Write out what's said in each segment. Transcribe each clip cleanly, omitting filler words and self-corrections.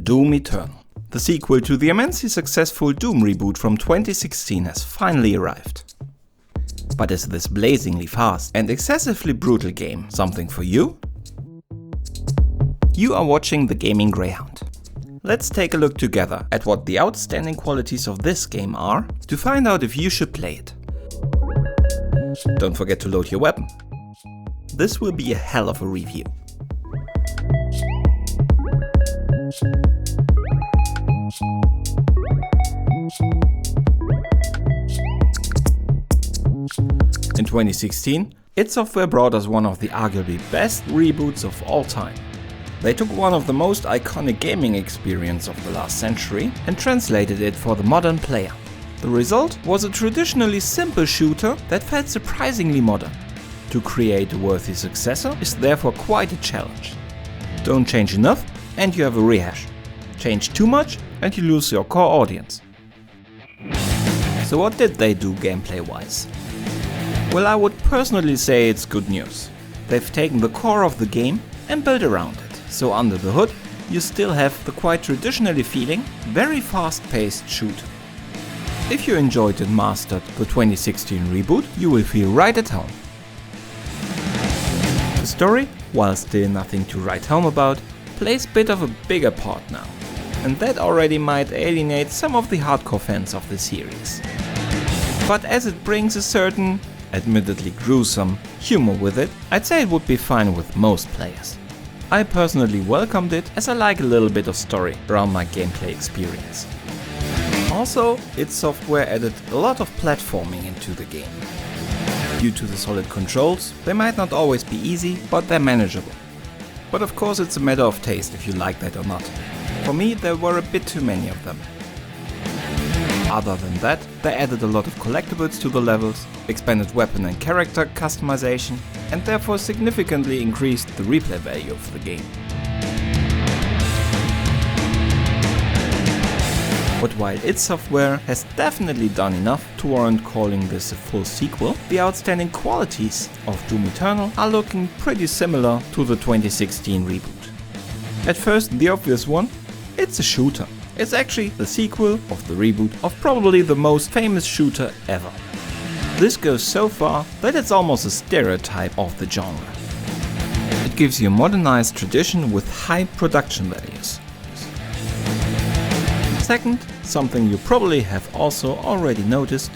Doom Eternal. The sequel to the immensely successful Doom reboot from 2016 has finally arrived. But is this blazingly fast and excessively brutal game something for you? You are watching The Gaming Greyhound. Let's take a look together at what the outstanding qualities of this game are to find out if you should play it. Don't forget to load your weapon. This will be a hell of a review. In 2016, id Software brought us one of the arguably best reboots of all time. They took one of the most iconic gaming experiences of the last century and translated it for the modern player. The result was a traditionally simple shooter that felt surprisingly modern. To create a worthy successor is therefore quite a challenge. Don't change enough and you have a rehash. Change too much and you lose your core audience. So what did they do gameplay-wise? Well, I would personally say it's good news. They've taken the core of the game and built around it, so under the hood you still have the quite traditionally feeling, very fast-paced shooter. If you enjoyed and mastered the 2016 reboot, you will feel right at home. The story, while still nothing to write home about, plays a bit of a bigger part now, and that already might alienate some of the hardcore fans of the series. But as it brings a certain, admittedly gruesome, humor with it, I'd say it would be fine with most players. I personally welcomed it as I like a little bit of story around my gameplay experience. Also, id Software added a lot of platforming into the game. Due to the solid controls, they might not always be easy, but they're manageable. But of course it's a matter of taste if you like that or not. For me, there were a bit too many of them. Other than that, they added a lot of collectibles to the levels, expanded weapon and character customization, and therefore significantly increased the replay value of the game. But while id Software has definitely done enough to warrant calling this a full sequel, the outstanding qualities of Doom Eternal are looking pretty similar to the 2016 reboot. At first, the obvious one, it's a shooter. It's actually the sequel of the reboot of probably the most famous shooter ever. This goes so far that it's almost a stereotype of the genre. It gives you a modernized tradition with high production values. Second, something you probably have also already noticed,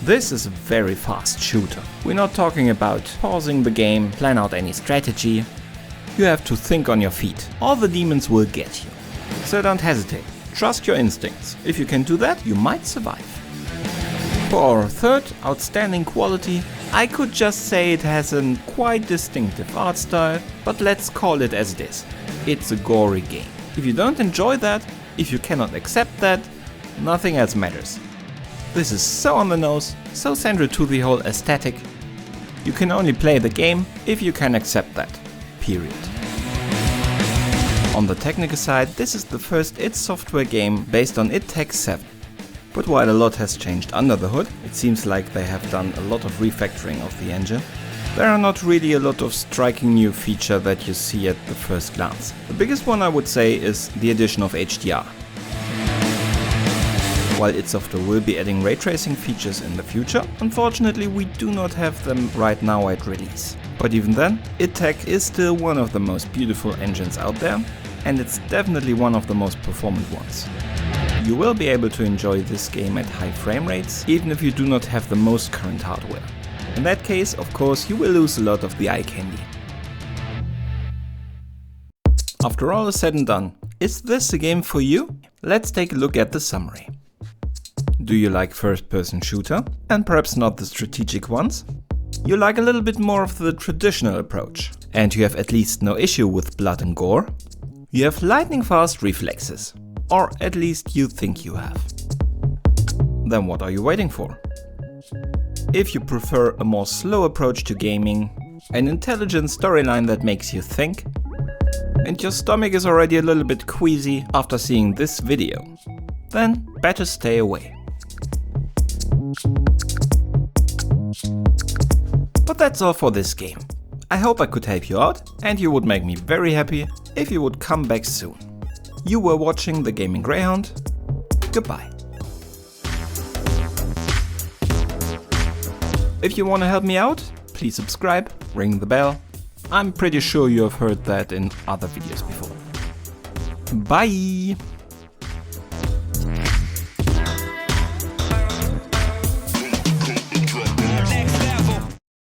this is a very fast shooter. We're not talking about pausing the game, plan out any strategy. You have to think on your feet. All the demons will get you. So don't hesitate. Trust your instincts. If you can do that, you might survive. For our third outstanding quality, I could just say it has a quite distinctive art style, but let's call it as it is. It's a gory game. If you don't enjoy that, if you cannot accept that, nothing else matters. This is so on the nose, so central to the whole aesthetic. You can only play the game if you can accept that. Period. On the technical side, this is the first id Software game based on id Tech 7. But while a lot has changed under the hood, it seems like they have done a lot of refactoring of the engine. There are not really a lot of striking new features that you see at the first glance. The biggest one I would say is the addition of HDR. While id Software will be adding ray tracing features in the future, unfortunately we do not have them right now at release. But even then, id Tech is still one of the most beautiful engines out there, and it's definitely one of the most performant ones. You will be able to enjoy this game at high frame rates, even if you do not have the most current hardware. In that case, of course, you will lose a lot of the eye candy. After all is said and done, is this a game for you? Let's take a look at the summary. Do you like first-person shooter, and perhaps not the strategic ones? You like a little bit more of the traditional approach, and you have at least no issue with blood and gore? You have lightning-fast reflexes, or at least you think you have. Then what are you waiting for? If you prefer a more slow approach to gaming, an intelligent storyline that makes you think, and your stomach is already a little bit queasy after seeing this video, then better stay away. But that's all for this game. I hope I could help you out, and you would make me very happy if you would come back soon. You were watching The Gaming Greyhound. Goodbye. If you want to help me out, please subscribe, ring the bell. I'm pretty sure you have heard that in other videos before. Bye!